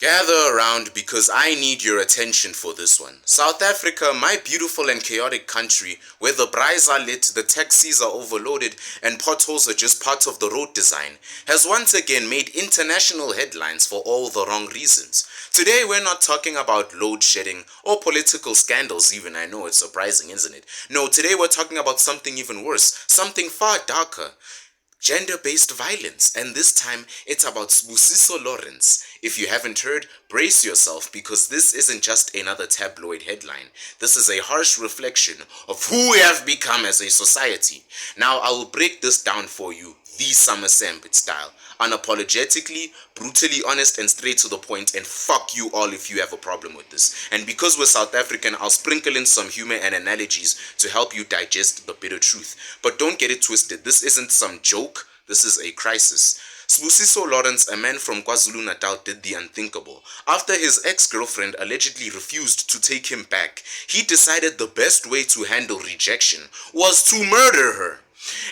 Gather around because I need your attention for this one. South Africa, my beautiful and chaotic country, where the braais are lit, the taxis are overloaded, and potholes are just part of the road design, has once again made international headlines for all the wrong reasons. Today we're not talking about load shedding or political scandals even. I know it's surprising, isn't it? No, today we're talking about something even worse, something far darker. Gender-based violence, and this time it's about Muso Lawrence. If you haven't heard, brace yourself because this isn't just another tabloid headline. This is a harsh reflection of who we have become as a society. Now I will break this down for you, the Summer Sambit style. Unapologetically, brutally honest and straight to the point, and fuck you all if you have a problem with this. And because we're South African, I'll sprinkle in some humor and analogies to help you digest the bitter truth. But don't get it twisted, this isn't some joke, this is a crisis. Muso Lawrence, a man from KwaZulu-Natal, did the unthinkable. After his ex-girlfriend allegedly refused to take him back, he decided the best way to handle rejection was to murder her.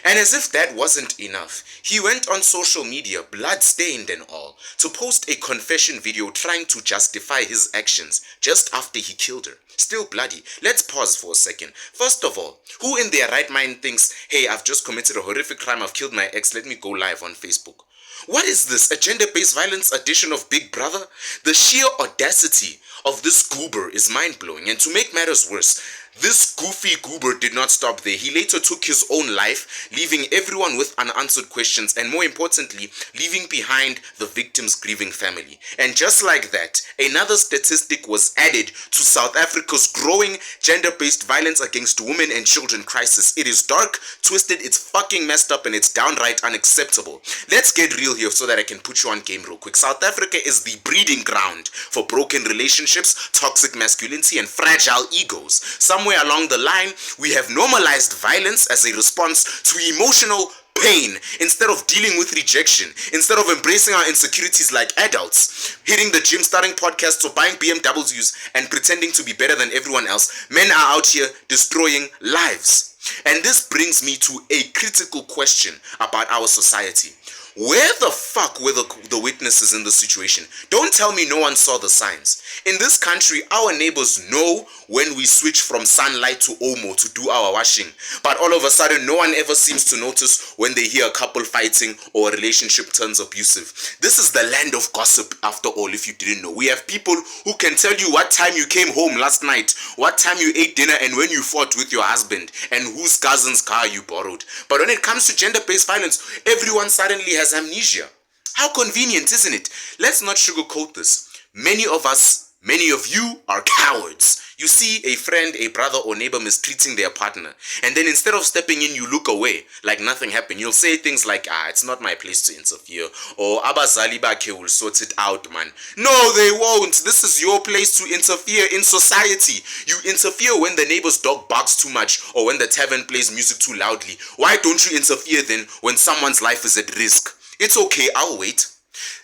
And as if that wasn't enough, he went on social media, blood-stained and all, to post a confession video trying to justify his actions just after he killed her. Still bloody. Let's pause for a second. First of all, who in their right mind thinks, hey, I've just committed a horrific crime, I've killed my ex, let me go live on Facebook? What is this, a gender-based violence edition of Big Brother? The sheer audacity of this goober is mind-blowing, and to make matters worse, this goofy goober did not stop there. He later took his own life, leaving everyone with unanswered questions, and more importantly, leaving behind the victim's grieving family. And just like that, another statistic was added to South Africa's growing gender-based violence against women and children crisis. It is dark, twisted, it's fucking messed up, and it's downright unacceptable. Let's get real here so that I can put you on game real quick. South Africa is the breeding ground for broken relationships, toxic masculinity, and fragile egos. Somewhere along the line, we have normalized violence as a response to emotional pain instead of dealing with rejection, instead of embracing our insecurities like adults, hitting the gym, starting podcasts, or buying BMWs and pretending to be better than everyone else. Men are out here destroying lives. And this brings me to a critical question about our society. Where the fuck were the witnesses in this situation? Don't tell me no one saw the signs. In this country, our neighbors know when we switch from sunlight to Omo to do our washing. But all of a sudden, no one ever seems to notice when they hear a couple fighting or a relationship turns abusive. This is the land of gossip after all, if you didn't know. We have people who can tell you what time you came home last night, what time you ate dinner, and when you fought with your husband, and whose cousin's car you borrowed. But when it comes to gender-based violence, everyone suddenly has amnesia. How convenient, isn't it? Let's not sugarcoat this. Many of us, many of you are cowards. You see a friend, a brother, or neighbor mistreating their partner, and then instead of stepping in, you look away like nothing happened. You'll say things like, it's not my place to interfere, or abazali bakhe will sort it out, man. No, they won't. This is your place to interfere in society. You interfere when the neighbor's dog barks too much, or when the tavern plays music too loudly. Why don't you interfere then when someone's life is at risk? It's okay, I'll wait.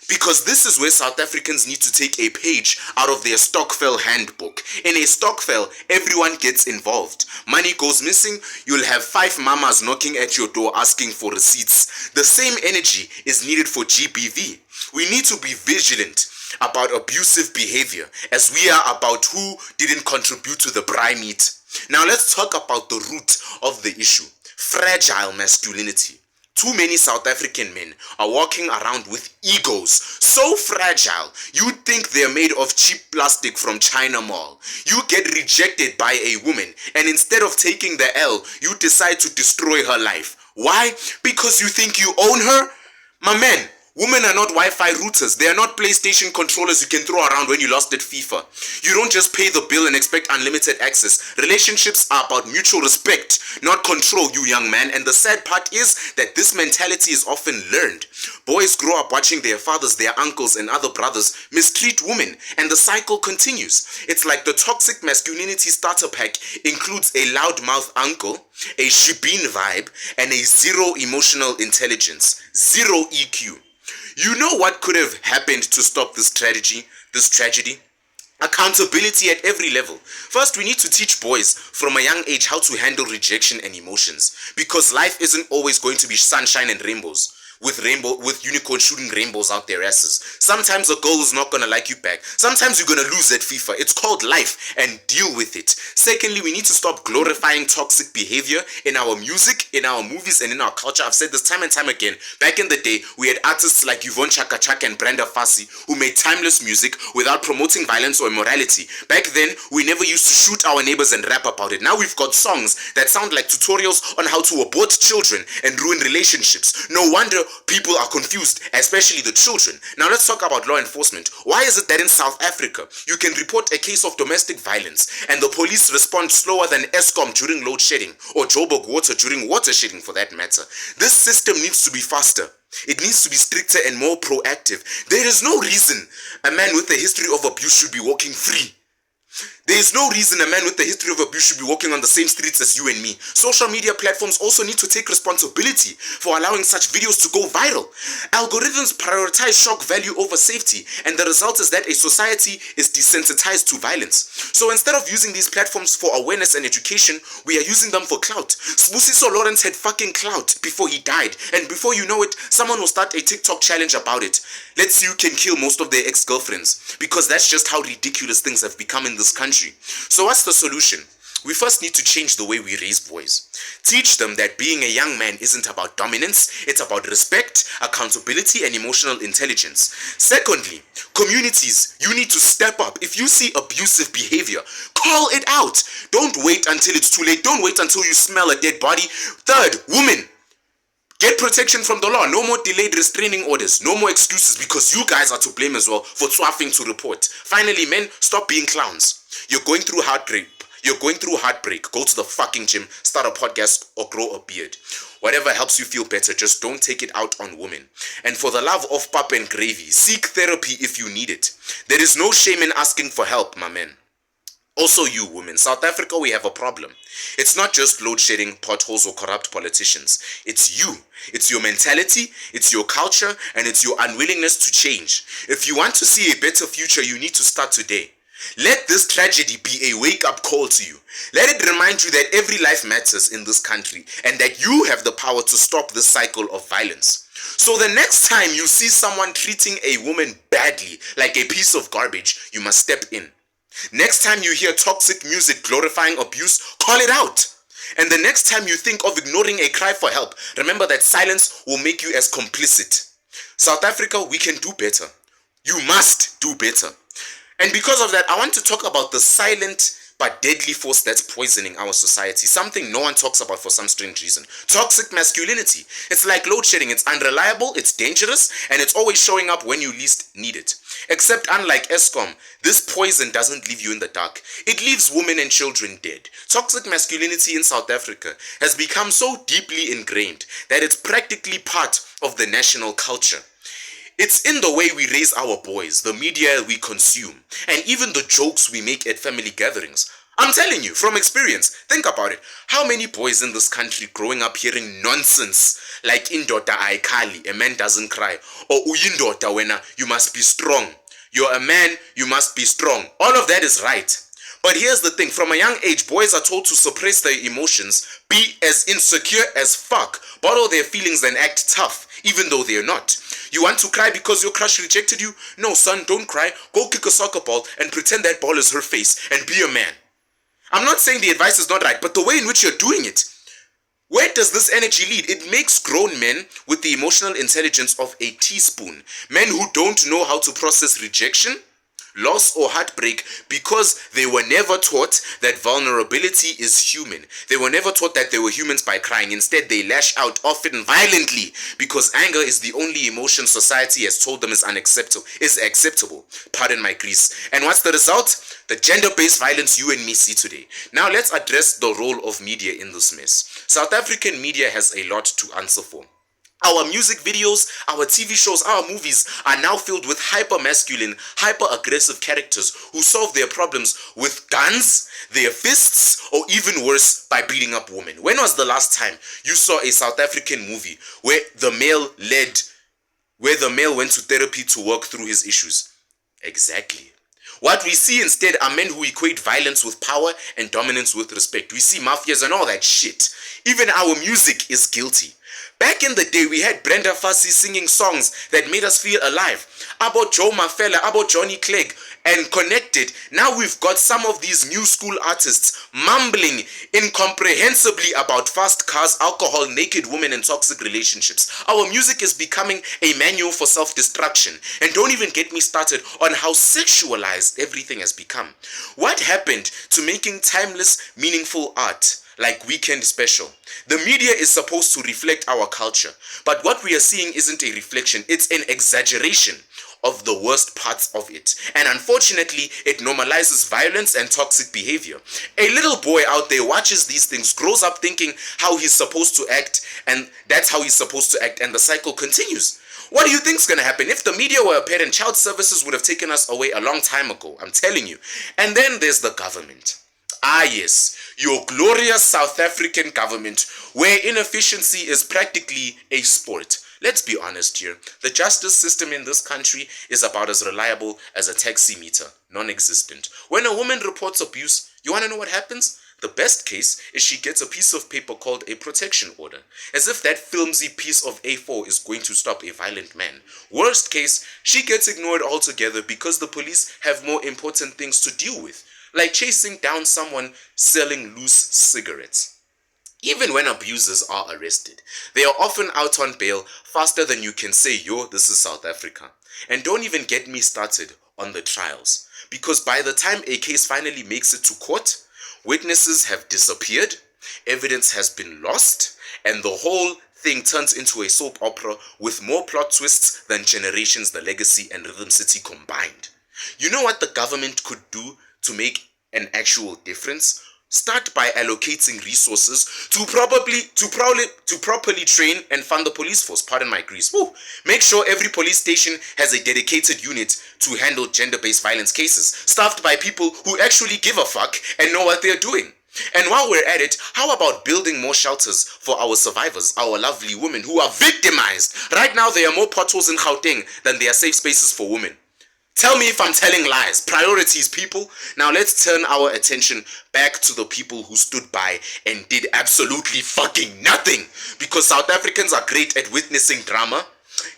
Because this is where South Africans need to take a page out of their Stokvel handbook. In a Stokvel, everyone gets involved. Money goes missing, you'll have 5 mamas knocking at your door asking for receipts. The same energy is needed for GBV. We need to be vigilant about abusive behavior as we are about who didn't contribute to the braai meat. Now let's talk about the root of the issue. Fragile masculinity. Too many South African men are walking around with egos so fragile you'd think they're made of cheap plastic from China Mall. You get rejected by a woman, and instead of taking the L, you decide to destroy her life. Why? Because you think you own her? My man, women are not Wi-Fi routers. They are not PlayStation controllers you can throw around when you lost at FIFA. You don't just pay the bill and expect unlimited access. Relationships are about mutual respect, not control, you young man. And the sad part is that this mentality is often learned. Boys grow up watching their fathers, their uncles, and other brothers mistreat women, and the cycle continues. It's like the toxic masculinity starter pack includes a loudmouth uncle, a shebeen vibe, and a zero emotional intelligence, zero EQ. You know what could have happened to stop this tragedy? Accountability at every level. First, we need to teach boys from a young age how to handle rejection and emotions, because life isn't always going to be sunshine and rainbows. with unicorns shooting rainbows out their asses. Sometimes a girl is not gonna like you back. Sometimes you're gonna lose at FIFA. It's called life, and deal with it. Secondly, we need to stop glorifying toxic behavior in our music, in our movies, and in our culture. I've said this time and time again. Back in the day, we had artists like Yvonne Chaka Chaka and Brenda Fassie who made timeless music without promoting violence or immorality. Back then, we never used to shoot our neighbors and rap about it. Now we've got songs that sound like tutorials on how to abort children and ruin relationships. No wonder people are confused, especially the children. Now let's talk about law enforcement. Why is it that in South Africa, you can report a case of domestic violence and the police respond slower than Eskom during load shedding, or Joburg Water during water shedding for that matter? This system needs to be faster. It needs to be stricter and more proactive. There is no reason a man with a history of abuse should be walking free. There is no reason a man with a history of abuse should be walking on the same streets as you and me. Social media platforms also need to take responsibility for allowing such videos to go viral. Algorithms prioritize shock value over safety, and the result is that a society is desensitized to violence. So instead of using these platforms for awareness and education, we are using them for clout. Muso Lawrence had fucking clout before he died, and before you know it, someone will start a TikTok challenge about it. Let's see who can kill most of their ex-girlfriends, because that's just how ridiculous things have become in this country. So what's the solution? We first need to change the way we raise boys. Teach them that being a young man isn't about dominance, it's about respect, accountability, and emotional intelligence. Secondly, communities, you need to step up. If you see abusive behavior, call it out. Don't wait until it's too late. Don't wait until you smell a dead body. Third, women, get protection from the law. No more delayed restraining orders. No more excuses, because you guys are to blame as well for swapping to report. Finally, men, stop being clowns. You're going through heartbreak. You're going through heartbreak. Go to the fucking gym, start a podcast, or grow a beard. Whatever helps you feel better, just don't take it out on women. And for the love of pap and gravy, seek therapy if you need it. There is no shame in asking for help, my man. Also you women, South Africa, we have a problem. It's not just load shedding, potholes, or corrupt politicians. It's you. It's your mentality, it's your culture, and it's your unwillingness to change. If you want to see a better future, you need to start today. Let this tragedy be a wake-up call to you. Let it remind you that every life matters in this country and that you have the power to stop this cycle of violence. So the next time you see someone treating a woman badly, like a piece of garbage, you must step in. Next time you hear toxic music glorifying abuse, call it out. And the next time you think of ignoring a cry for help, remember that silence will make you as complicit. South Africa, we can do better. You must do better. And because of that, I want to talk about the silent but deadly force that's poisoning our society. Something no one talks about for some strange reason. Toxic masculinity. It's like load shedding. It's unreliable, it's dangerous, and it's always showing up when you least need it. Except unlike Eskom, this poison doesn't leave you in the dark. It leaves women and children dead. Toxic masculinity in South Africa has become so deeply ingrained that it's practically part of the national culture. It's in the way we raise our boys, the media we consume, and even the jokes we make at family gatherings. I'm telling you, from experience, think about it. How many boys in this country growing up hearing nonsense like indota aikali, a man doesn't cry, or uyindota wena, you must be strong. You're a man, you must be strong. All of that is right. But here's the thing, from a young age, boys are told to suppress their emotions, be as insecure as fuck, bottle their feelings and act tough, even though they're not. You want to cry because your crush rejected you? No, son, don't cry. Go kick a soccer ball and pretend that ball is her face and be a man. I'm not saying the advice is not right, but the way in which you're doing it, where does this energy lead? It makes grown men with the emotional intelligence of a teaspoon. Men who don't know how to process rejection, loss, or heartbreak because they were never taught that vulnerability is human. They were never taught that they were humans by crying. Instead, they lash out, often violently, because anger is the only emotion society has told them is acceptable. Pardon my Greece. And what's the result? The gender-based violence you and me see today. Now let's address the role of media in this mess. South African media has a lot to answer for. Our music videos, our TV shows, our movies are now filled with hyper-masculine, hyper-aggressive characters who solve their problems with guns, their fists, or even worse, by beating up women. When was the last time you saw a South African movie where the male went to therapy to work through his issues? Exactly. What we see instead are men who equate violence with power and dominance with respect. We see mafias and all that shit. Even our music is guilty. Back in the day, we had Brenda Fassie singing songs that made us feel alive. About Joe Mafela, about Johnny Clegg, and Connected. Now we've got some of these new school artists mumbling incomprehensibly about fast cars, alcohol, naked women, and toxic relationships. Our music is becoming a manual for self-destruction. And don't even get me started on how sexualized everything has become. What happened to making timeless, meaningful art like Weekend Special? The media is supposed to reflect our culture, but what we are seeing isn't a reflection, it's an exaggeration of the worst parts of it. And unfortunately, it normalizes violence and toxic behavior. A little boy out there watches these things, grows up thinking how he's supposed to act, and that's how he's supposed to act, and the cycle continues. What do you think's gonna happen? If the media were a parent, child services would have taken us away a long time ago, I'm telling you. And then there's the government. Ah yes, your glorious South African government, where inefficiency is practically a sport. Let's be honest here, the justice system in this country is about as reliable as a taxi meter, non-existent. When a woman reports abuse, you want to know what happens? The best case is she gets a piece of paper called a protection order, as if that flimsy piece of A4 is going to stop a violent man. Worst case, she gets ignored altogether because the police have more important things to deal with, like chasing down someone selling loose cigarettes. Even when abusers are arrested, they are often out on bail faster than you can say, yo, this is South Africa. And don't even get me started on the trials, because by the time a case finally makes it to court, witnesses have disappeared, evidence has been lost, and the whole thing turns into a soap opera with more plot twists than Generations, The Legacy, and Rhythm City combined. You know what the government could do to make an actual difference? Start by allocating resources to properly train and fund the police force. Pardon my Greece. Woo. Make sure every police station has a dedicated unit to handle gender-based violence cases, staffed by people who actually give a fuck and know what they're doing. And while we're at it, how about building more shelters for our survivors, our lovely women who are victimized? Right now, there are more potholes in Gauteng than there are safe spaces for women. Tell me if I'm telling lies. Priorities, people. Now let's turn our attention back to the people who stood by and did absolutely fucking nothing. Because South Africans are great at witnessing drama.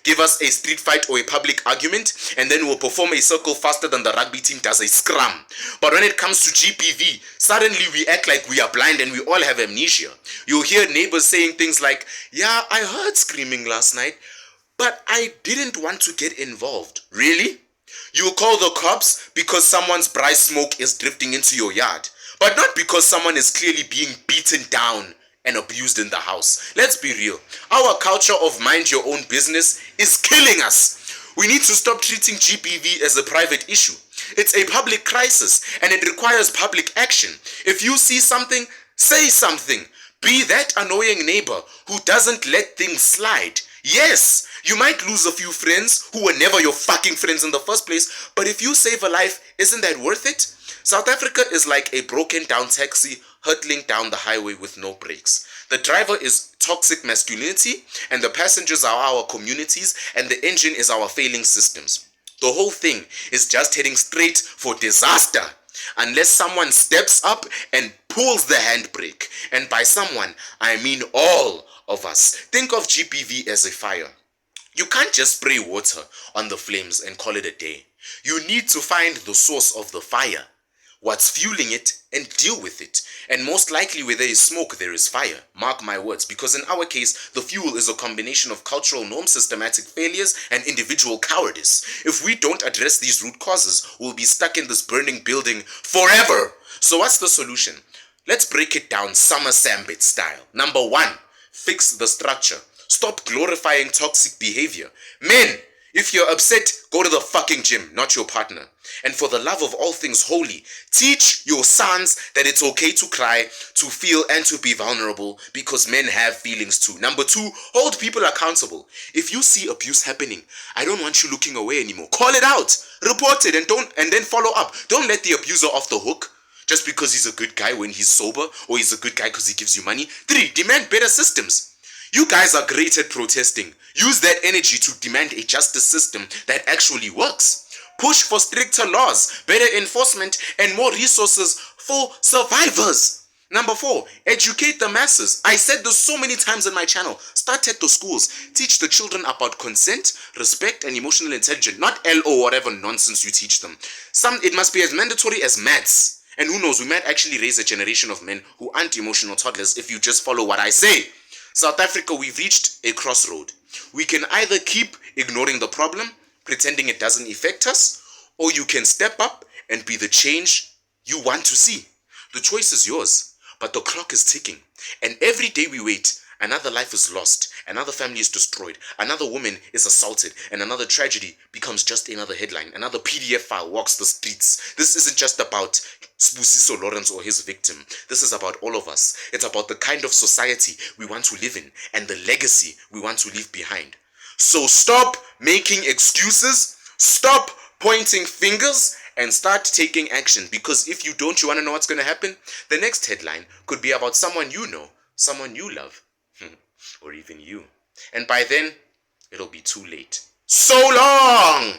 Give us a street fight or a public argument, and then we'll perform a circle faster than the rugby team does a scrum. But when it comes to GPV, suddenly we act like we are blind and we all have amnesia. You'll hear neighbors saying things like, yeah, I heard screaming last night, but I didn't want to get involved. Really? You call the cops because someone's bright smoke is drifting into your yard, but not because someone is clearly being beaten down and abused in the house. Let's be real. Our culture of mind your own business is killing us. We need to stop treating GBV as a private issue. It's a public crisis and it requires public action. If you see something, say something. Be that annoying neighbor who doesn't let things slide. Yes, you might lose a few friends who were never your fucking friends in the first place, but if you save a life, isn't that worth it? South Africa is like a broken down taxi hurtling down the highway with no brakes. The driver is toxic masculinity, and the passengers are our communities, and the engine is our failing systems. The whole thing is just heading straight for disaster, unless someone steps up and pulls the handbrake. And by someone, I mean all of us. Think of GPV as a fire. You can't just spray water on the flames and call it a day. You need to find the source of the fire, what's fueling it, and deal with it. And most likely where there is smoke, there is fire. Mark my words, because in our case, the fuel is a combination of cultural norm, systematic failures, and individual cowardice. If we don't address these root causes, we'll be stuck in this burning building forever. So what's the solution? Let's break it down Summer Sambit style. Number 1, fix the structure. Stop glorifying toxic behavior. Men, if you're upset, go to the fucking gym, not your partner. And for the love of all things holy, teach your sons that it's okay to cry, to feel, and to be vulnerable, because men have feelings too. Number 2, hold people accountable. If you see abuse happening, I don't want you looking away anymore. Call it out, report it, and then follow up. Don't let the abuser off the hook just because he's a good guy when he's sober, or he's a good guy because he gives you money. 3, demand better systems. You guys are great at protesting. Use that energy to demand a justice system that actually works. Push for stricter laws, better enforcement, and more resources for survivors. Number 4, educate the masses. I said this so many times on my channel. Start at the schools. Teach the children about consent, respect, and emotional intelligence. Not LO, whatever nonsense you teach them. It must be as mandatory as maths. And who knows, we might actually raise a generation of men who aren't emotional toddlers if you just follow what I say. South Africa, we've reached a crossroad. We can either keep ignoring the problem, pretending it doesn't affect us, or you can step up and be the change you want to see. The choice is yours, but the clock is ticking. And every day we wait, another life is lost, another family is destroyed, another woman is assaulted, and another tragedy becomes just another headline. Another PDF file walks the streets. This isn't just about Muso Lawrence or his victim. This is about all of us. It's about the kind of society we want to live in and the legacy we want to leave behind. So stop making excuses, stop pointing fingers, and start taking action. Because if you don't, you want to know what's going to happen? The next headline could be about someone you know, someone you love, or even you. And by then, it'll be too late. So long!